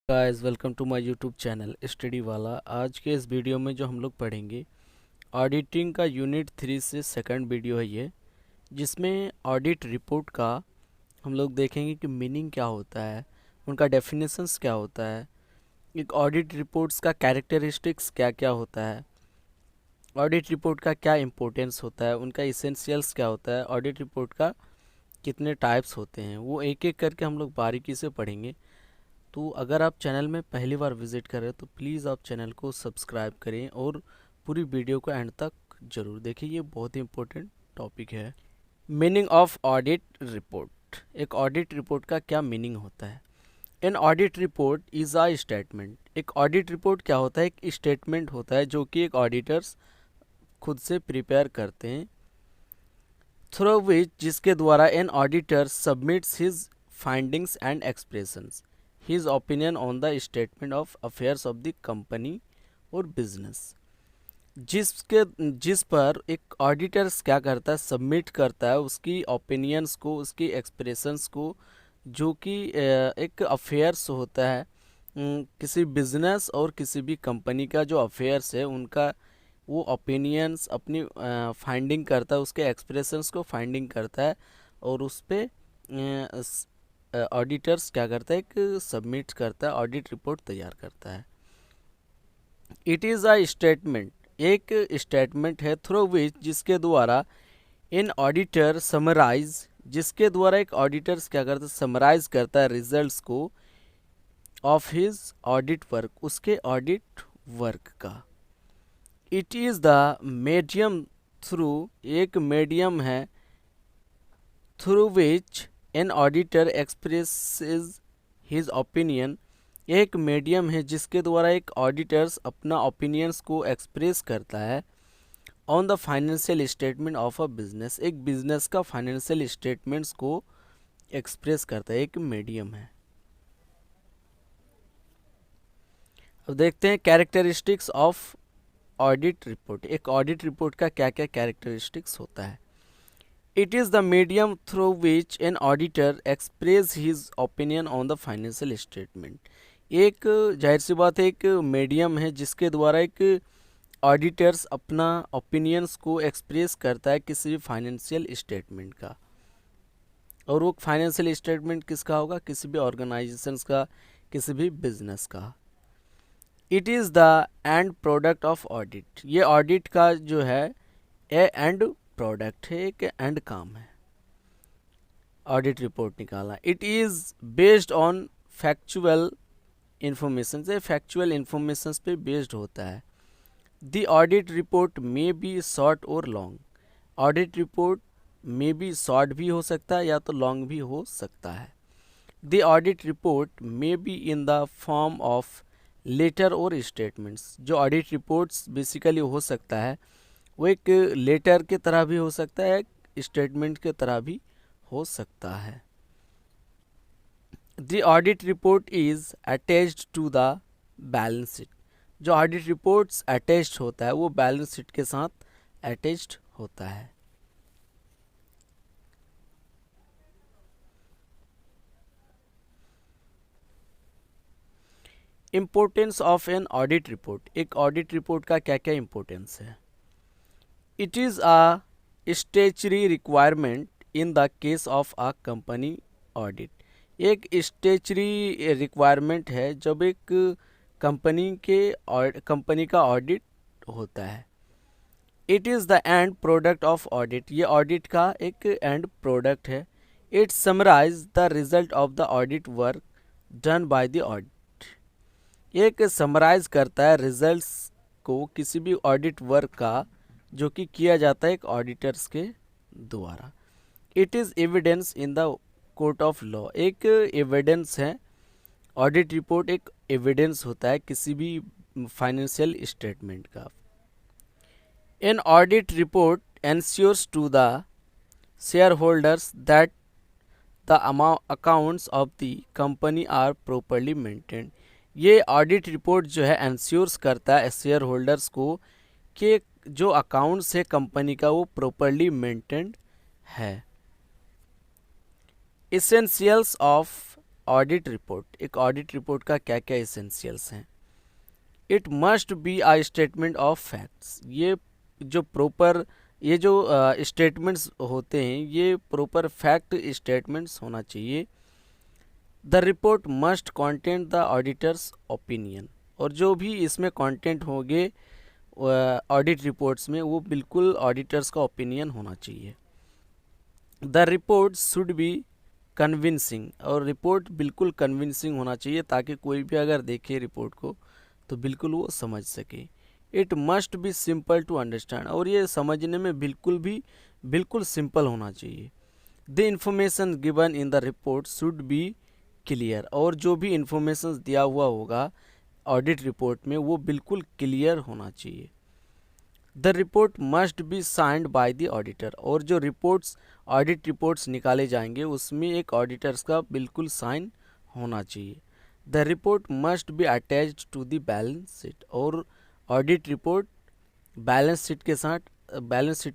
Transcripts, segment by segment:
Guys welcome to my YouTube channel study वाला। आज के इस वीडियो में जो हम लोग पढ़ेंगे ऑडिटिंग का यूनिट 3 से सेकंड वीडियो है ये, जिसमें ऑडिट रिपोर्ट का हम लोग देखेंगे कि मीनिंग क्या होता है, उनका डेफिनेशंस क्या होता है, एक ऑडिट रिपोर्ट्स का कैरेक्टरिस्टिक्स क्या क्या होता है, ऑडिट रिपोर्ट का क्या इम्पोर्टेंस होता है, उनका इसेंशियल्स क्या होता है, ऑडिट रिपोर्ट का कितने टाइप्स होते हैं, वो एक एक करके हम लोग बारीकी से पढ़ेंगे। तो अगर आप चैनल में पहली बार विज़िट कर रहे हैं तो प्लीज़ आप चैनल को सब्सक्राइब करें और पूरी वीडियो को एंड तक ज़रूर देखिए, ये बहुत ही इम्पोर्टेंट टॉपिक है। Meaning of audit report. एक ऑडिट रिपोर्ट का क्या मीनिंग होता है? N audit report is a statement. एक ऑडिट रिपोर्ट क्या होता है? एक स्टेटमेंट होता है जो कि एक ऑडिटर्स खुद से प्रिपेयर करते हैं, थ्रू विच, जिसके द्वारा an auditor submits his findings and expressions, his opinion on the statement of affairs of the company और बिजनेस। जिस पर एक ऑडिटर्स क्या करता है, सबमिट करता है उसकी ओपिनियंस को, उसकी एक्सप्रेशंस को, जो कि एक अफेयर्स होता है किसी बिजनेस और किसी भी कंपनी का जो अफेयर्स है उनका, वो ओपिनियंस अपनी फाइंडिंग करता है, उसके एक्सप्रेशंस को फाइंडिंग करता है और उस पर ऑडिटर्स क्या करता है, एक सबमिट करता है, ऑडिट रिपोर्ट तैयार करता है। इट इज़ अ स्टेटमेंट, एक स्टेटमेंट है, थ्रू विच, जिसके द्वारा इन ऑडिटर समराइज, जिसके द्वारा एक ऑडिटर्स क्या करता है, समराइज करता है रिजल्ट्स को ऑफ हिज ऑडिट वर्क, उसके ऑडिट वर्क का। It is the medium through, एक मीडियम है, through which an auditor expresses his opinion, एक मीडियम है जिसके द्वारा एक ऑडिटर्स अपना ओपिनियंस को एक्सप्रेस करता है on the financial statement of a business, एक बिजनेस का फाइनेंशियल स्टेटमेंट्स को एक्सप्रेस करता है, एक मीडियम है। अब देखते हैं कैरेक्टरिस्टिक्स ऑफ ऑडिट रिपोर्ट। एक ऑडिट रिपोर्ट का क्या क्या कैरेक्टरिस्टिक्स होता है? It is the medium through which an auditor express his opinion on the financial statement. एक जाहिर सी बात है, एक मीडियम है जिसके द्वारा एक ऑडिटर्स अपना ओपिनियंस को एक्सप्रेस करता है किसी भी फाइनेंशियल स्टेटमेंट का, और वो फाइनेंशियल स्टेटमेंट किसका होगा? किसी भी ऑर्गेनाइजेशंस का, किसी भी बिजनेस का। It is the end product of audit, ये ऑडिट का जो है ए एंड प्रोडक्ट है, एक एंड काम है ऑडिट रिपोर्ट निकालना। It is based on factual information, से फैक्चुअल इंफॉर्मेशन पे बेस्ड होता है। The audit report may be short और long, audit report may be short भी हो सकता है या तो लॉन्ग भी हो सकता है। The audit report may be in the form of letter or statements, जो ऑडिट रिपोर्ट्स बेसिकली हो सकता है वो एक लेटर के तरह भी हो सकता है, स्टेटमेंट के तरह भी हो सकता है। The audit report is attached to the balance sheet, जो ऑडिट रिपोर्ट्स अटैच्ड होता है वो बैलेंस शीट के साथ अटैच्ड होता है। Importance of an audit report, एक ऑडिट रिपोर्ट का क्या क्या इम्पोर्टेंस है? It is a statutory requirement in the case of a company audit, एक स्टेचुरी रिक्वायरमेंट है जब एक कंपनी का ऑडिट होता है। It is the end product of audit, ये ऑडिट का एक एंड प्रोडक्ट है। It summarise the result of the audit work done by the audit, एक समराइज करता है रिजल्ट्स को किसी भी ऑडिट वर्क का जो कि किया जाता है एक ऑडिटर्स के द्वारा। It is evidence in the court of law, एक एविडेंस है, ऑडिट रिपोर्ट एक एविडेंस होता है किसी भी फाइनेंशियल स्टेटमेंट का। An audit report ensures to the shareholders that the accounts of the company are properly maintained, ये audit report जो है एंश्योर्स करता है शेयर होल्डर्स को कि जो अकाउंट्स है कंपनी का वो प्रॉपरली मेंटेन्ड है। एसेंशियल्स ऑफ ऑडिट रिपोर्ट, एक ऑडिट रिपोर्ट का क्या क्या इसेंशियल्स हैं। It must be a statement of facts, ये जो स्टेटमेंट्स होते हैं ये प्रॉपर फैक्ट स्टेटमेंट्स होना चाहिए। The report must content the auditors opinion, और जो भी इसमें कंटेंट होंगे ऑडिट रिपोर्ट्स में वो बिल्कुल ऑडिटर्स का ओपिनियन होना चाहिए। The report should B convincing, और रिपोर्ट बिल्कुल कन्विंसिंग होना चाहिए ताकि कोई भी अगर देखे रिपोर्ट को तो बिल्कुल वो समझ सके। It must be simple to understand, और ये समझने में बिल्कुल सिंपल होना चाहिए। The information given in the report should be clear, और जो भी इंफॉर्मेशन दिया हुआ होगा ऑडिट रिपोर्ट में वो बिल्कुल क्लियर होना चाहिए। The report must be signed by the auditor, और जो ऑडिट रिपोर्ट्स निकाले जाएंगे उसमें एक ऑडिटर्स का बिल्कुल साइन होना चाहिए। The report must be attached to the balance sheet, और ऑडिट रिपोर्ट बैलेंस शीट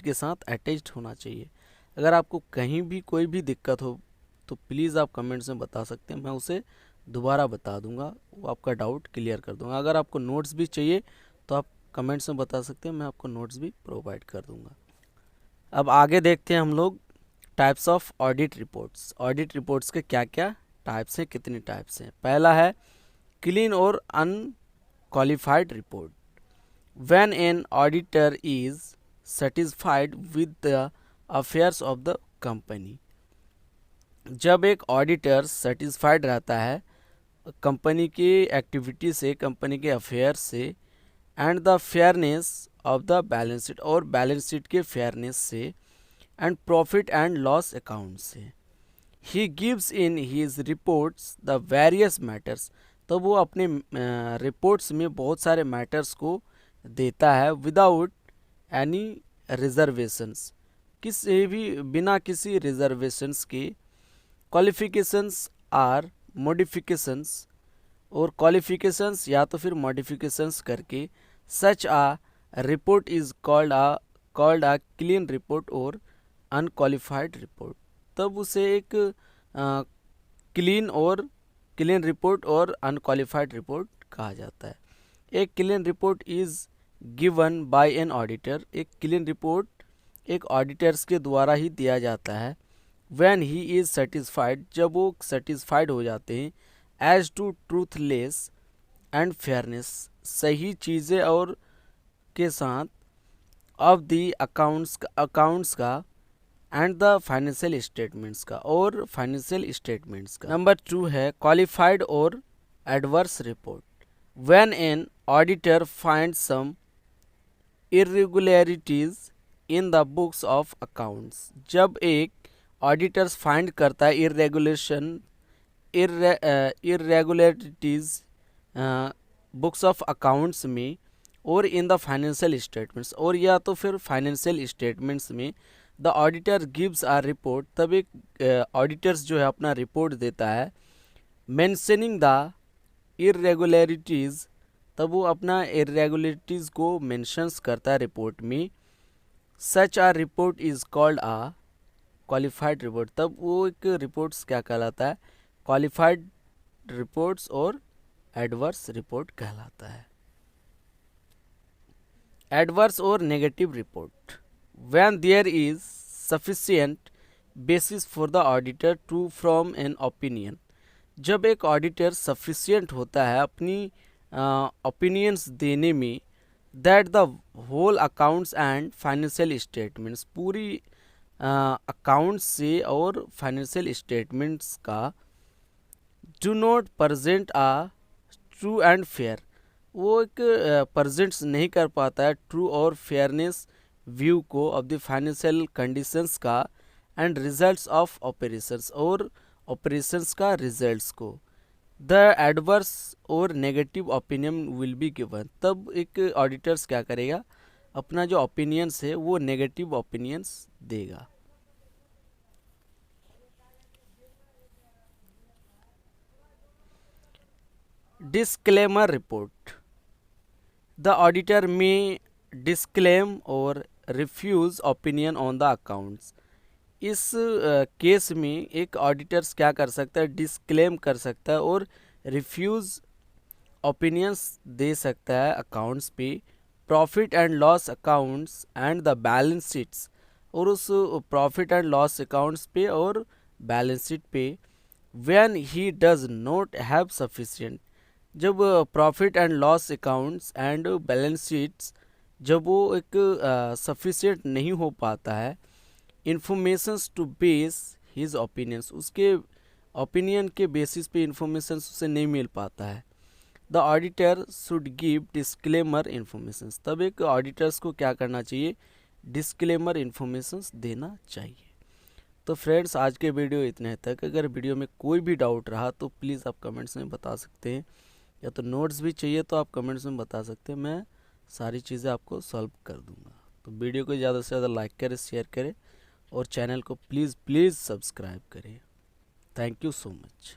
के साथ अटैच्ड होना चाहिए। अगर आपको कहीं भी कोई भी दिक्कत हो तो प्लीज़ आप कमेंट्स में बता सकते हैं, मैं उसे दोबारा बता दूंगा, वो आपका डाउट क्लियर कर दूंगा। अगर आपको नोट्स भी चाहिए तो आप कमेंट्स में बता सकते हैं, मैं आपको नोट्स भी प्रोवाइड कर दूंगा। अब आगे देखते हैं हम लोग types of audit reports. Audit reports के क्या क्या टाइप्स हैं, कितने टाइप्स हैं। पहला है क्लीन और unqualified report. When an auditor is satisfied with the affairs of the company, जब एक ऑडिटर सेटिस्फाइड रहता है कंपनी की एक्टिविटी से, कंपनी के अफेयर से, and the fairness of the balance sheet, और बैलेंस शीट के फेयरनेस से, and profit and loss account से, he gives in his reports the various matters, तो वो अपने रिपोर्ट्स में बहुत सारे मैटर्स को देता है विदाउट एनी रिजर्वेशंस, किसी भी बिना किसी रिजर्वेशंस के। क्वालिफिकेशंस आर मॉडिफिकेशंस, और क्वालिफिकेशंस या तो फिर मॉडिफिकेशंस करके such a report is called a clean report और अनक्वालिफाइड रिपोर्ट, तब उसे एक क्लीन रिपोर्ट और अनक्वालिफाइड रिपोर्ट कहा जाता है। एक clean report is given by an auditor, एक क्लीन रिपोर्ट एक ऑडिटर्स के द्वारा ही दिया जाता है। व्हेन ही इज सेटिस्फाइड, जब वो सेटिस्फाइड हो जाते हैं, as to truthless and fairness, सही चीज़ें और के साथ, ऑफ द अकाउंट्स का एंड द फाइनेंशियल स्टेटमेंट्स का, और फाइनेंशियल स्टेटमेंट्स का। नंबर 2 है क्वालिफाइड और adverse report. When an auditor find some irregularities in the books of accounts, जब एक ऑडिटर्स फाइंड करता है इरेगुलरिटीज बुक्स ऑफ अकाउंट्स में, और इन द फाइनेंशियल स्टेटमेंट्स, और या तो फिर फाइनेंशियल स्टेटमेंट्स में, the auditor gives a report, तब एक ऑडिटर्स जो है अपना रिपोर्ट देता है, मेंशनिंग द इरेगुलरिटीज, तब वो अपना इरेगुलरिटीज को मेंशंस करता है रिपोर्ट में। Such a report is called a qualified report, तब वो एक रिपोर्ट्स क्या कहलाता है, क्वालिफाइड रिपोर्ट्स और एडवर्स रिपोर्ट कहलाता है। एडवर्स और negative report. When there is sufficient basis for the auditor to form an opinion, जब एक ऑडिटर सफिशिएंट होता है अपनी ओपिनियंस देने में, that the whole accounts and financial statements, पूरी अकाउंट्स से और फाइनेंशियल स्टेटमेंट्स का, do not present a true and fair, वो एक प्रजेंट्स नहीं कर पाता है ट्रू और फेयरनेस व्यू को ऑफ द फाइनेंशियल कंडीशंस का, एंड रिजल्ट्स ऑफ ऑपरेशंस, और ऑपरेशंस का रिजल्ट्स को। द एडवर्स और negative opinion will be given, तब एक ऑडिटर्स क्या करेगा, अपना जो ओपिनियंस है वो नेगेटिव ओपिनियंस देगा। Disclaimer report. The auditor may disclaim or refuse opinion on the accounts इस केस में एक ऑडिटर्स क्या कर सकता है, डिस्क्लेम कर सकता है और रिफ्यूज़ ओपिनियंस दे सकता है अकाउंट्स पे, profit and loss accounts and the balance sheets, और उस प्रॉफिट एंड लॉस अकाउंट्स पे और बैलेंस शीट पे, when he does not have sufficient, जब profit and loss accounts and balance sheets जब वो एक सफिशिएंट नहीं हो पाता है, informations to base his opinions, उसके ओपिनियन के बेसिस पे इंफॉर्मेशन उसे नहीं मिल पाता है, the auditor should give disclaimer information, तब एक ऑडिटर्स को क्या करना चाहिए, डिस्क्लेमर इन्फॉर्मेशन देना चाहिए। तो फ्रेंड्स, आज के वीडियो इतने तक। अगर वीडियो में कोई भी डाउट रहा तो प्लीज़ आप कमेंट्स में बता सकते हैं, या तो नोट्स भी चाहिए तो आप कमेंट्स में बता सकते हैं, मैं सारी चीज़ें आपको सॉल्व कर दूंगा। तो वीडियो को ज़्यादा से ज़्यादा लाइक करें, शेयर करें और चैनल को प्लीज़ सब्सक्राइब करें। Thank you so much.